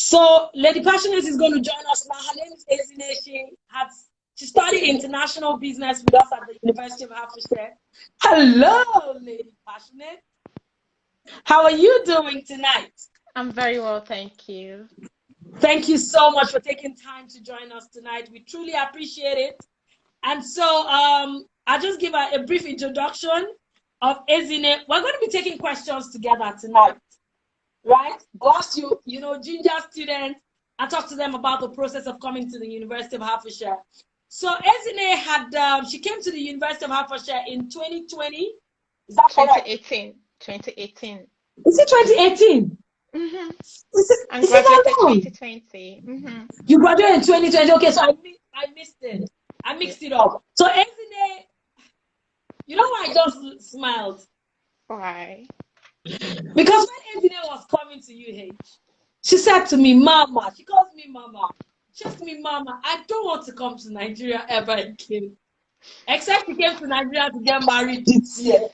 So Lady Passionate is going to join us now. Her name is Ezine. She studied international business with us at the University of Hertfordshire. Hello, Lady Passionate. How are you doing tonight? I'm very well, thank you. Thank you so much for taking time to join us tonight. We truly appreciate it. And so I'll just give a brief introduction of Ezine. We're going to be taking questions together tonight, right? Ask ginger students and talk to them about the process of coming to the University of Hertfordshire. So Ezine she came to the University of Hertfordshire in 2020. Is that correct? 2018. Is it 2018? Mm-hmm. I graduated 2020. Mm-hmm. You graduated in 2020. Okay, so I missed it. I mixed it up. So Ezine, you know why I just smiled? Why? Because when Ezine was coming to UH, she said to me, Mama, she calls me Mama. She said to me, Mama, I don't want to come to Nigeria ever again. Except she came to Nigeria to get married this year.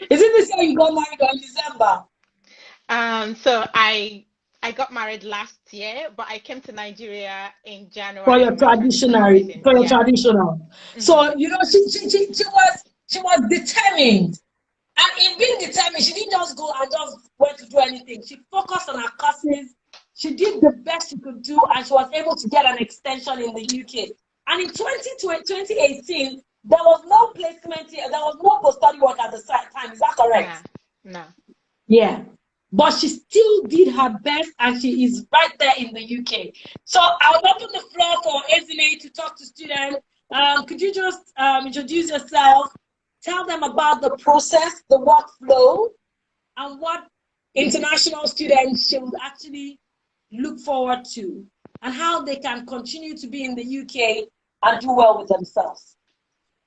Is it this year you got married or in December? So I got married last year, but I came to Nigeria in January. For your traditional. Mm-hmm. So she was determined. And in being determined, she didn't just go and just went to do anything. She focused on her courses. She did the best she could do, and she was able to get an extension in the UK. And in 2018, there was no placement here. There was no post-study work at the time. Is that correct? No. Yeah. But she still did her best, and she is right there in the UK. So I'll open the floor for Ezine to talk to students. Could you just introduce yourself, tell them about the process, the workflow, and what international students should actually look forward to, and how they can continue to be in the UK and do well with themselves.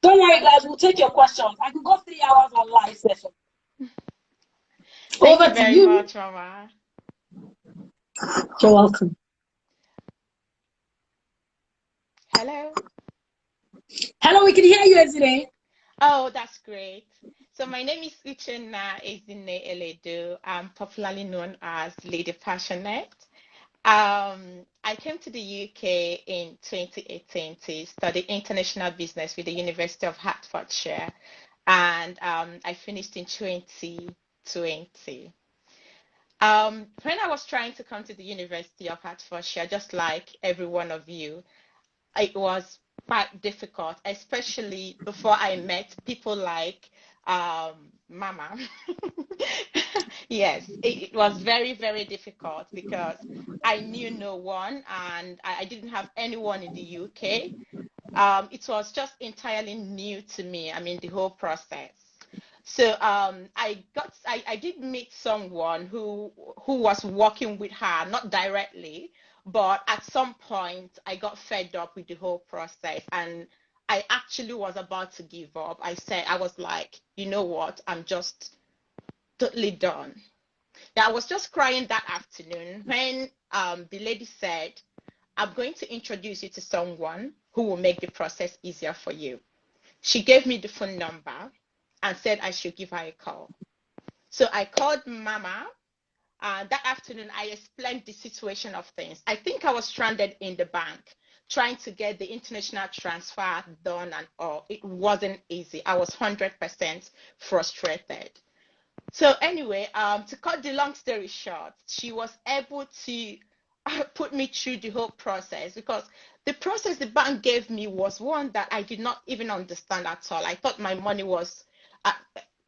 Don't worry, guys, we'll take your questions. I can go 3 hours on live session. Thank you very much, Mama. You're welcome. Hello. Hello, we can hear you, Ezine. Oh, that's great. So my name is Uchenna Ezine Eledo. I'm popularly known as LadyPassionate. I came to the UK in 2018 to study international business with the University of Hertfordshire, and I finished in 2020. When I was trying to come to the University of Hertfordshire, just like every one of you, it was quite difficult, especially before I met people like Mama. Yes, it was very, very difficult because I knew no one, and I didn't have anyone in the UK. It was just entirely new to me. I mean, the whole process. So I did meet someone who was working with her, not directly, but at some point I got fed up with the whole process, and I actually was about to give up. I was like, you know what, I'm just totally done. I was just crying that afternoon when the lady said, I'm going to introduce you to someone who will make the process easier for you. She gave me the phone number and said I should give her a call. So I called Mama. That afternoon, I explained the situation of things. I think I was stranded in the bank, trying to get the international transfer done and all. It wasn't easy. I was 100% frustrated. So anyway, to cut the long story short, she was able to put me through the whole process, because the process the bank gave me was one that I did not even understand at all. I thought my money was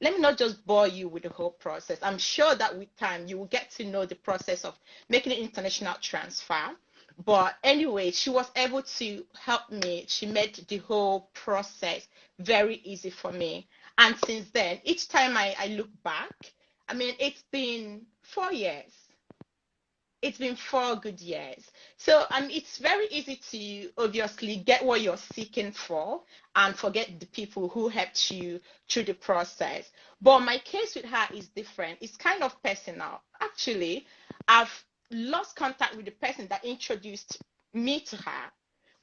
let me not just bore you with the whole process. I'm sure that with time you will get to know the process of making an international transfer. But anyway, she was able to help me. She made the whole process very easy for me. And since then, each time I look back, I mean, it's been 4 years. It's been 4 good years. So it's very easy to obviously get what you're seeking for and forget the people who helped you through the process. But my case with her is different. It's kind of personal. Actually, I've lost contact with the person that introduced me to her,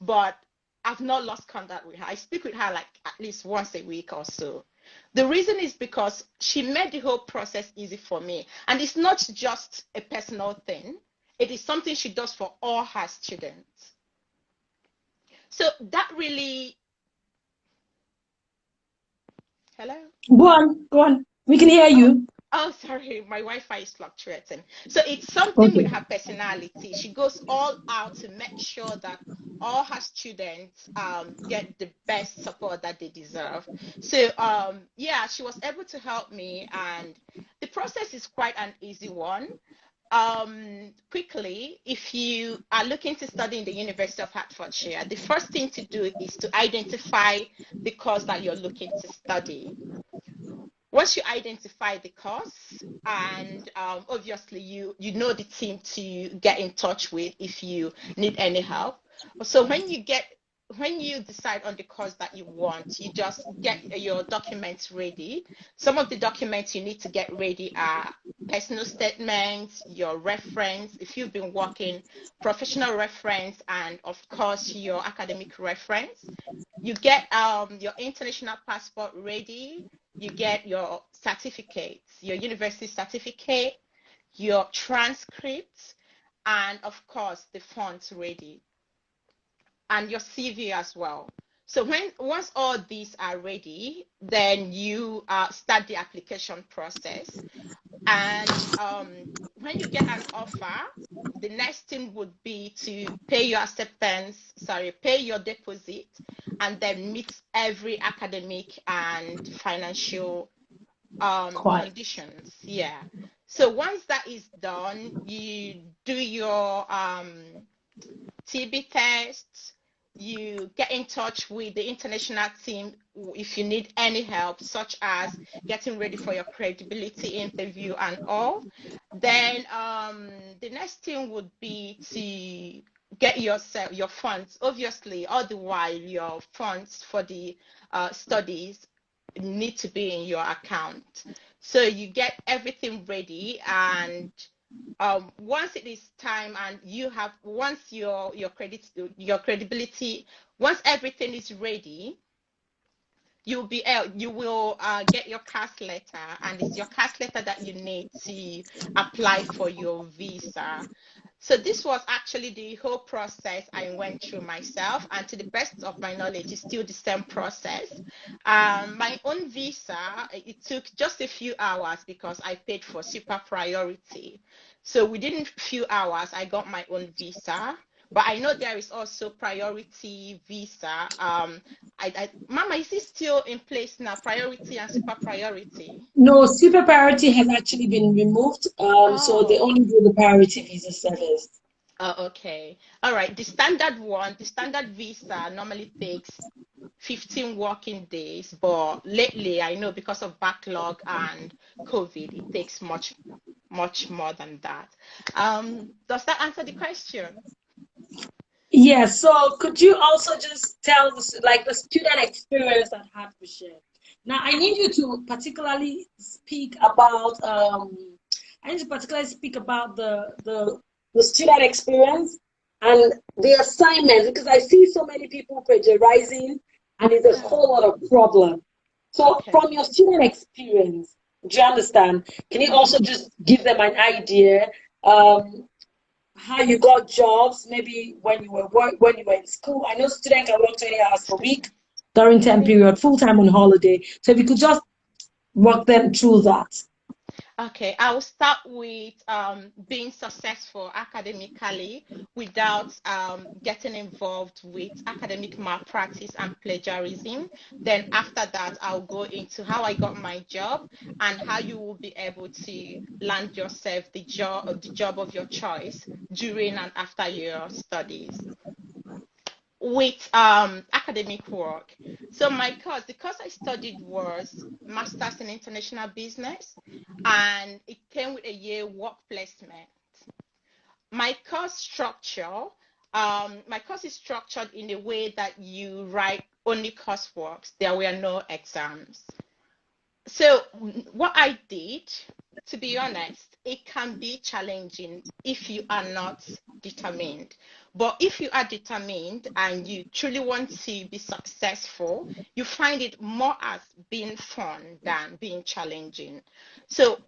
but I've not lost contact with her. I speak with her like at least once a week or so. The reason is because she made the whole process easy for me. And it's not just a personal thing. It is something she does for all her students. So that really, hello? Go on. We can hear Oh, you. oh, sorry, my Wi-Fi is fluctuating. So it's something with Okay. her personality. She goes all out to make sure that all her students get the best support that they deserve. So yeah, she was able to help me, and the process is quite an easy one. Quickly, if you are looking to study in the University of Hertfordshire, the first thing to do is to identify the course that you're looking to study. Once you identify the course, and obviously you know the team to get in touch with if you need any help. So when you decide on the course that you want, you just get your documents ready. Some of the documents you need to get ready are personal statements, your reference, if you've been working, professional reference, and of course your academic reference. You get your international passport ready. You get your certificates, your university certificate, your transcripts, and of course the fonts ready, and your CV as well. So once all these are ready, then you start the application process. And when you get an offer, the next thing would be to pay your pay your deposit, and then meet every academic and financial Quite. conditions. Yeah. So once that is done, you do your TB tests, you get in touch with the international team if you need any help, such as getting ready for your credibility interview and all. Then the next thing would be to get your funds. Obviously, all the while your funds for the studies need to be in your account. So you get everything ready, and once it is time, and you have once your credibility, once everything is ready, you will get your CAS letter, and it's your CAS letter that you need to apply for your visa. So this was actually the whole process I went through myself, and to the best of my knowledge, it's still the same process. My own visa, it took just a few hours because I paid for super priority. So within a few hours, I got my own visa. But I know there is also priority visa. Mama, is it still in place now? Priority and super priority. No, super priority has actually been removed. So they Oh, only do the priority visa service. oh, okay. All right. The standard visa normally takes 15 working days, but lately I know because of backlog and COVID, it takes much more than that. Does that answer the question? Yes. So could you also just tell us like the student experience at Hertfordshire? Now I need you to particularly speak about I need to particularly speak about the student experience and the assignments because I see so many people plagiarizing and it's a whole Oh, lot of problem. So okay. from your student experience, do you understand? Can you also Mm-hmm. just give them an idea? Um, how you got jobs, maybe when you were in school. I know students can work 20 hours per Excuse week me. during term period, full time on holiday. So if you could just walk them through that. Okay, I will start with being successful academically without getting involved with academic malpractice and plagiarism. Then after that, I'll go into how I got my job and how you will be able to land yourself the job of your choice during and after your studies. With academic work. So the course I studied was Masters in International Business, and it came with a year work placement. My course structure, my course is structured in a way that you write only coursework. There were no exams. So what I did, to be honest, it can be challenging if you are not determined. But if you are determined and you truly want to be successful, you find it more as being fun than being challenging. So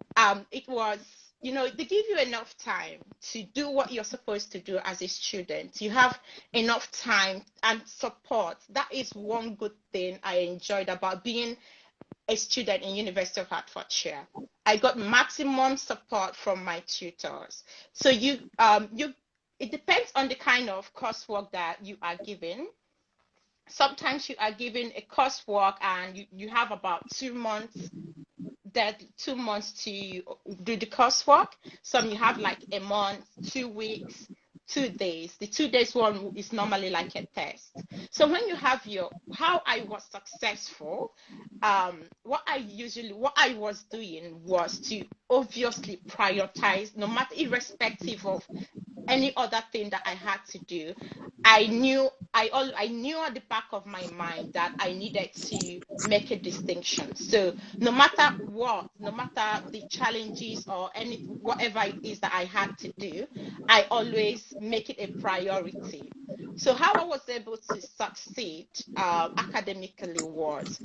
it was. you know, they give you enough time to do what you're supposed to do as a student. You have enough time and support. That is one good thing I enjoyed about being a student in University of Hertfordshire. I got maximum support from my tutors. So it depends on the kind of coursework that you are given. Sometimes you are given a coursework and you have about 2 months, that 2 months to do the coursework. Some you have like a month, 2 weeks, 2 days. The 2 days one is normally like a test. So when you have how I was successful, what I was doing was to obviously prioritize, no matter, irrespective of any other thing that I had to do. I knew at the back of my mind that I needed to make a distinction. So no matter what, no matter the challenges or whatever it is that I had to do, I always make it a priority. So how I was able to succeed academically was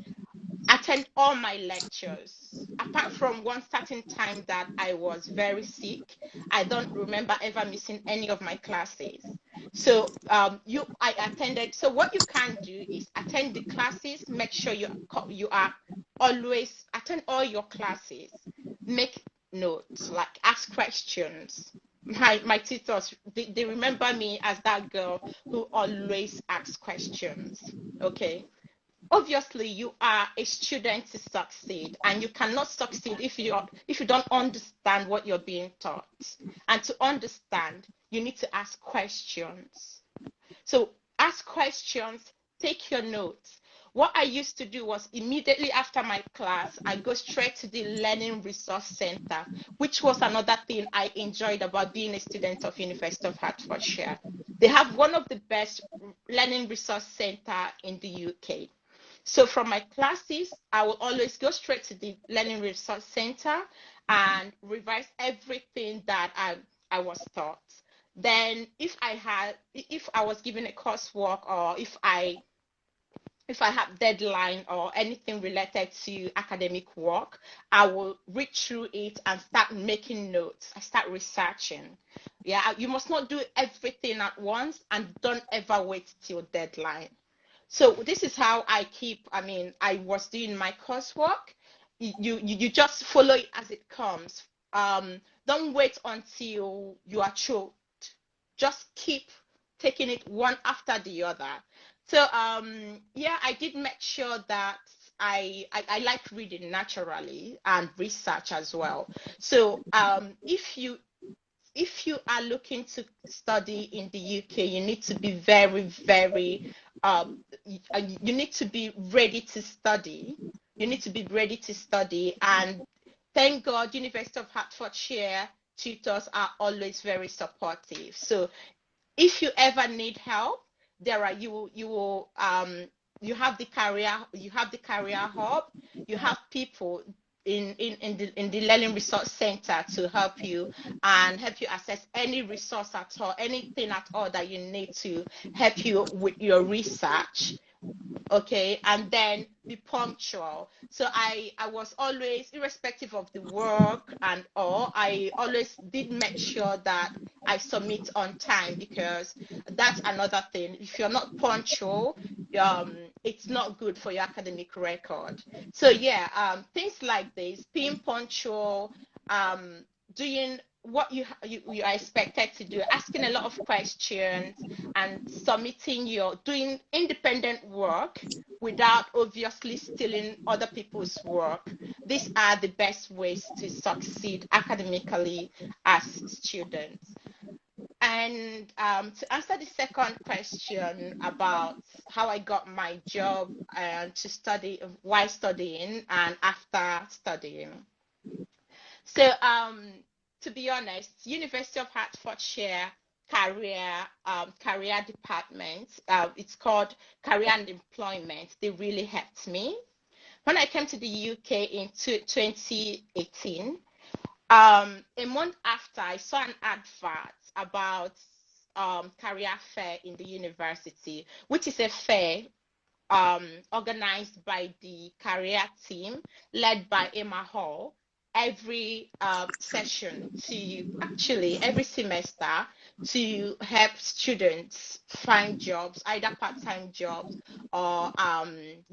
attend all my lectures. Apart from one certain time that I was very sick, I don't remember ever missing any of my classes. So I attended. So what you can do is attend the classes. Make sure you are always attend all your classes. Make notes, like ask questions. My tutors, they remember me as that girl who always asks questions. Okay. Obviously you are a student to succeed, and you cannot succeed if you don't understand what you're being taught. And to understand, you need to ask questions. So ask questions, take your notes. What I used to do was immediately after my class, I go straight to the Learning Resource Center, which was another thing I enjoyed about being a student of University of Hertfordshire. They have one of the best Learning Resource Center in the UK. So from my classes, I will always go straight to the Learning Resource Center and revise everything that I was taught. Then if I was given a coursework, or if I have deadline or anything related to academic work, I will read through it and start making notes. I start researching. Yeah, you must not do everything at once, and don't ever wait till deadline. So this is how I was doing my coursework. You just follow it as it comes. Don't wait until you are choked. Just keep taking it one after the other. So yeah, I did make sure that I like reading naturally, and research as well. So if you are looking to study in the UK, you need to be very, very, you need to be ready to study. You need to be ready to study. And thank God, University of Hertfordshire tutors are always very supportive. So if you ever need help, you have the career hub. You have people in the Learning Resource Center to help you access any resource at all, anything at all that you need to help you with your research. Okay, and then be punctual. So I was always, irrespective of the work and all, I always did make sure that I submit on time, because that's another thing. If you're not punctual, it's not good for your academic record. So yeah, things like this, being punctual, doing what you are expected to do, asking a lot of questions, and doing independent work without obviously stealing other people's work. These are the best ways to succeed academically as students. And to answer the second question about how I got my job to study while studying and after studying. So to be honest, University of Hertfordshire career department, it's called Career and Employment. They really helped me. When I came to the UK in 2018, a month after, I saw an advert about career fair in the university, which is a fair organized by the career team led by Emma Hall. every session to actually every semester to help students find jobs, either part-time jobs or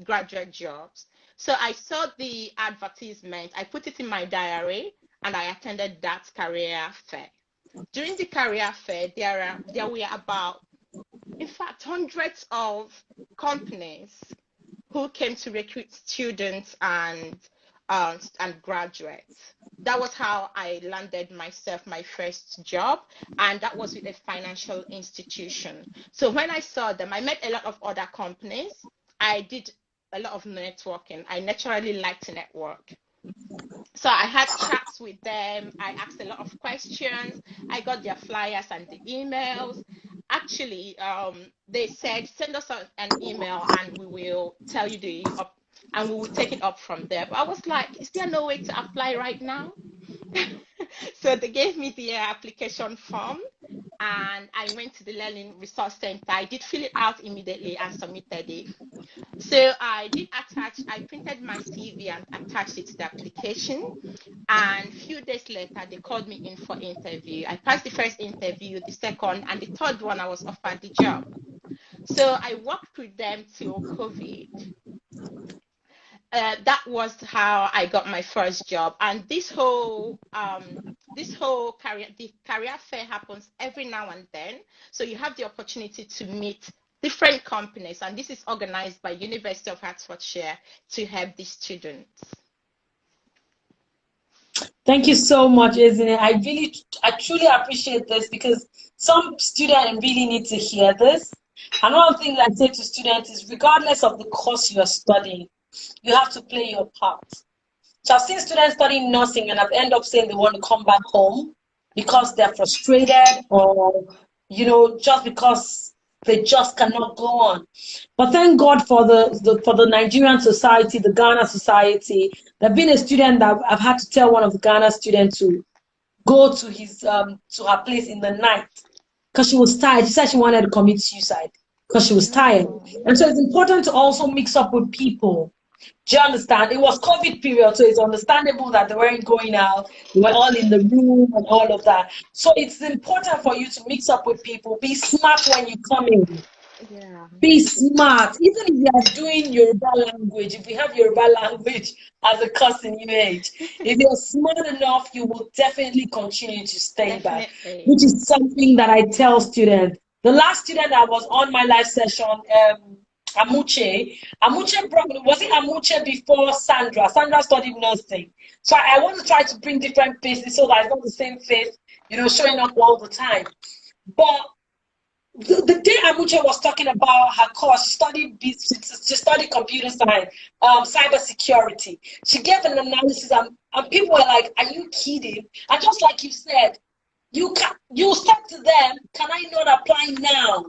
graduate jobs. So I saw the advertisement, I put it in my diary, and I attended that career fair. During the career fair, there were about, in fact, hundreds of companies who came to recruit students and graduates. That was how I landed myself my first job, and that was with a financial institution. So when I saw them, I met a lot of other companies. I did a lot of networking. I naturally like to network. So I had chats with them. I asked a lot of questions. I got their flyers and the emails. Actually, they said, send us an email and we will tell you and we will take it up from there. But I was like, is there no way to apply right now? So they gave me the application form, and I went to the Learning Resource Center. I did fill it out immediately and submitted it. So I printed my CV and attached it to the application. And a few days later, they called me in for interview. I passed the first interview, the second, and the third one, I was offered the job. So I worked with them till COVID. That was how I got my first job. And this whole the career fair happens every now and then. So you have the opportunity to meet different companies, and this is organized by University of Hertfordshire to help the students. Thank you so much, Ezine. I truly appreciate this, because some students really need to hear this. Another thing I say to students is, regardless of the course you are studying, you have to play your part. So I've seen students studying nursing and have end up saying they want to come back home because they're frustrated, or just because they just cannot go on. But thank God for the Nigerian society, the Ghana society. There's been a student that I've had to tell one of the Ghana students to go to her place in the night because she was tired. She said she wanted to commit suicide because she was tired. And so it's important to also mix up with people. Do you understand? It was COVID period, so it's understandable that they weren't going out. They were all in the room and all of that. So it's important for you to mix up with people. Be smart when you come in. Yeah. Be smart. Even if you are doing Yoruba language, if you have Yoruba language as a course in UH, if you're smart enough, you will definitely continue to stay back, which is something that I tell students. The last student that was on my live session, Amuche brought, was it Amuche before Sandra? Sandra studied nursing. So I want to try to bring different faces so that it's not the same face, showing up all the time. But the day Amuche was talking about her course, she studied computer science, cyber security. She gave an analysis, and people were like, "Are you kidding?" And just like you said, you said to them, "Can I not apply now?"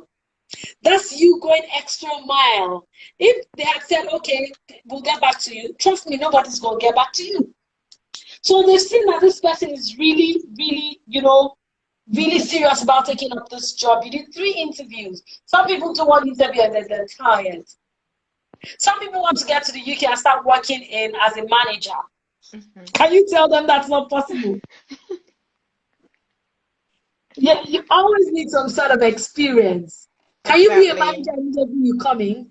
That's you going extra mile. If they had said, "Okay, we'll get back to you," trust me, nobody's going to get back to you. So they've seen that this person is really, really, really serious about taking up this job. You did 3 interviews. Some people do 1 interview and then they're tired. Some people want to get to the UK and start working as a manager. Mm-hmm. Can you tell them that's not possible? Yeah, you always need some sort of experience. Can you be a manager immediately you coming?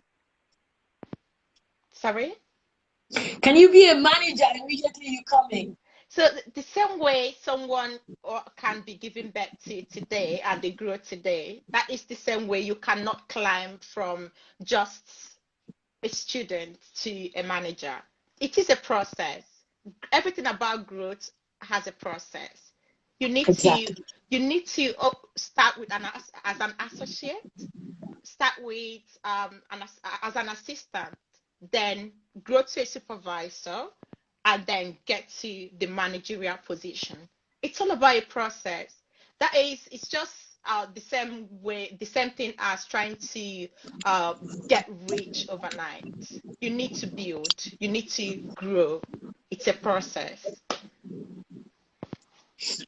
Sorry? Can you be a manager immediately you coming? So the same way someone can be given birth to today and they grow today, that is the same way you cannot climb from just a student to a manager. It is a process. Everything about growth has a process. You need to start with as an associate, start with as an assistant, then grow to a supervisor, and then get to the managerial position. It's all about a process. That is, it's just the same thing as trying to get rich overnight. You need to build, you need to grow. It's a process.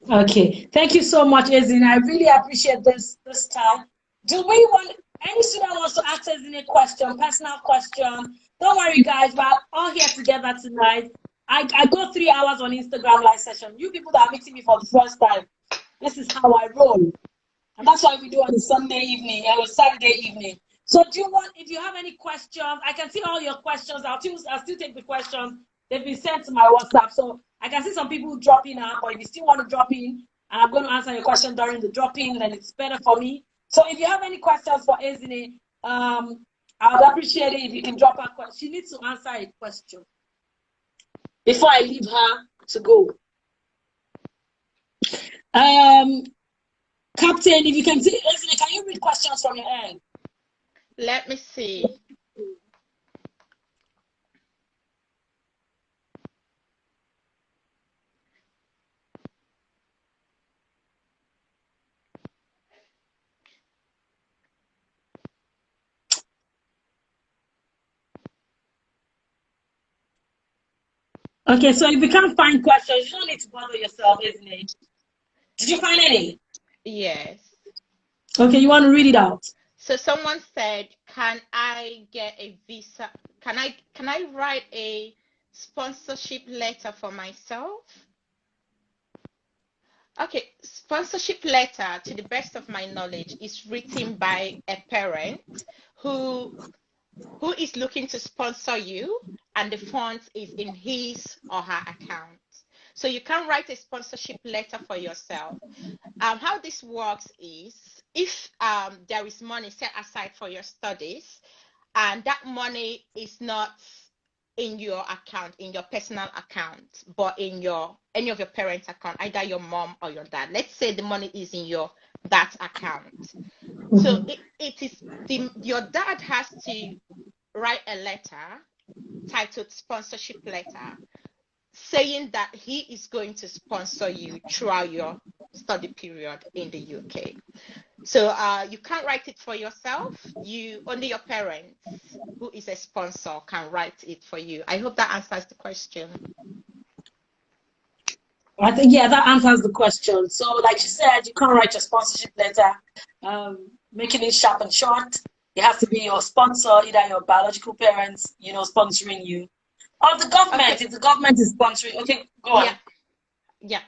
Okay, thank you so much, Ezine. I really appreciate this time. Do we want any student wants to ask Ezine a question, personal question? Don't worry, guys. We're all here together tonight. I go 3 hours on Instagram live session. You people that are meeting me for the first time, this is how I roll. And that's why we do on a Sunday evening or a Saturday evening. So do you want, if you have any questions, I can see all your questions. I'll still take the questions. They've been sent to my WhatsApp. So I can see some people dropping out, but if you still want to drop in, and I'm going to answer your question during the drop-in, then it's better for me. So if you have any questions for Ezine, I would appreciate it if you can drop a question. She needs to answer a question before I leave her to go. Captain, if you can see, Ezine, can you read questions from your end? Let me see. Okay, so if you can't find questions, you don't need to bother yourself, isn't it? Did you find any? Yes. Okay, you want to read it out? So someone said, can I get a visa? Can I write a sponsorship letter for myself? Okay, sponsorship letter, to the best of my knowledge, is written by a parent who is looking to sponsor you, and the funds is in his or her account. So you can write a sponsorship letter for yourself. How this works is, if there is money set aside for your studies, and that money is not in your account, in your personal account, but in any of your parents' account, either your mom or your dad. Let's say the money is in your dad's account. So your dad has to write a letter titled sponsorship letter, saying that he is going to sponsor you throughout your study period in the UK. So you can't write it for yourself. Only your parents, who is a sponsor, can write it for you. I hope that answers the question. I think, yeah, that answers the question. So like you said, you can't write your sponsorship letter, making it sharp and short. It has to be your sponsor, either your biological parents, sponsoring you, or the government. Okay. If the government is sponsoring, okay, go on. Yeah.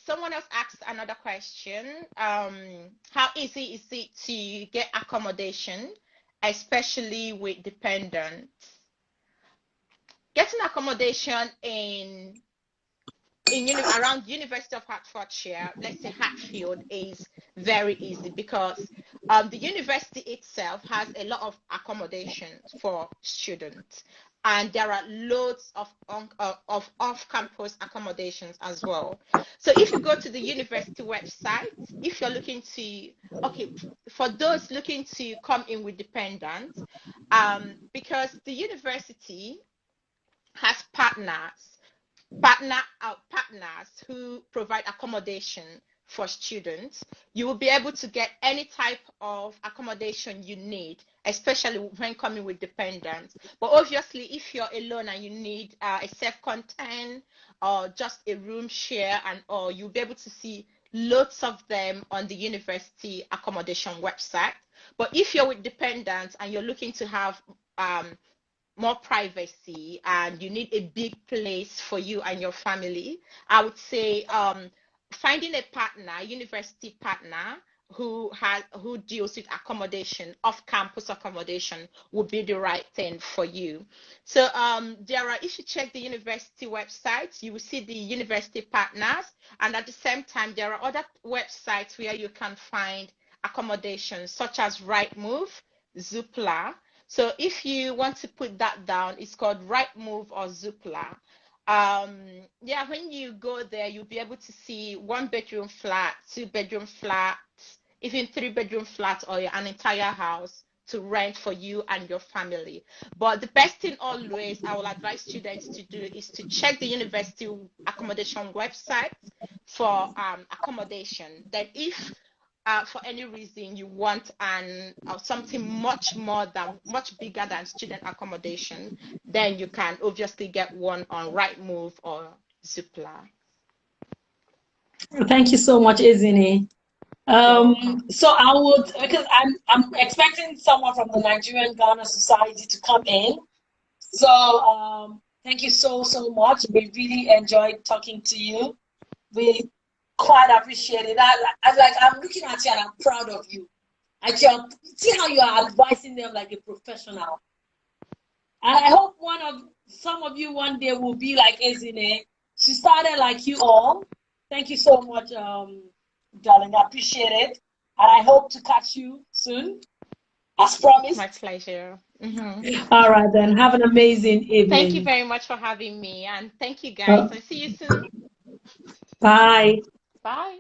Someone else asked another question. How easy is it to get accommodation, especially with dependents? Getting accommodation around University of Hertfordshire, let's say Hatfield, is very easy because the university itself has a lot of accommodations for students, and there are loads of off-campus accommodations as well. So if you go to the university website, if you're looking to, for those looking to come in with dependents, because the university has partners who provide accommodation for students, you will be able to get any type of accommodation you need, especially when coming with dependents. But obviously, if you're alone and you need a self-contained or just a room share, or you'll be able to see loads of them on the university accommodation website. But if you're with dependents and you're looking to have more privacy and you need a big place for you and your family, I would say finding a university partner who deals with accommodation, off-campus accommodation, would be the right thing for you. So if you check the university website, you will see the university partners, and at the same time there are other websites where you can find accommodations such as Rightmove, Zoopla. So if you want to put that down, it's called Rightmove or Zoopla. When you go there, you'll be able to see 1-bedroom flat, 2-bedroom flats, even 3-bedroom flats, or an entire house to rent for you and your family. But the best thing always I will advise students to do is to check the university accommodation website for accommodation. Then if for any reason you want something much bigger than student accommodation, then you can obviously get one on Rightmove or Zoopla. Thank you so much, Ezine. So I would, because I'm expecting someone from the Nigerian Ghana Society to come in. So Thank you so, so much. We really enjoyed talking to you. We quite appreciate it. I'm looking at you and I'm proud of you. See how you are advising them like a professional. And I hope some of you one day will be like Ezine. She started like you all. Thank you so much, darling. I appreciate it. And I hope to catch you soon, as promised. My pleasure. All right, then. Have an amazing evening. Thank you very much for having me. And thank you, guys. I'll see you soon. Bye. Bye.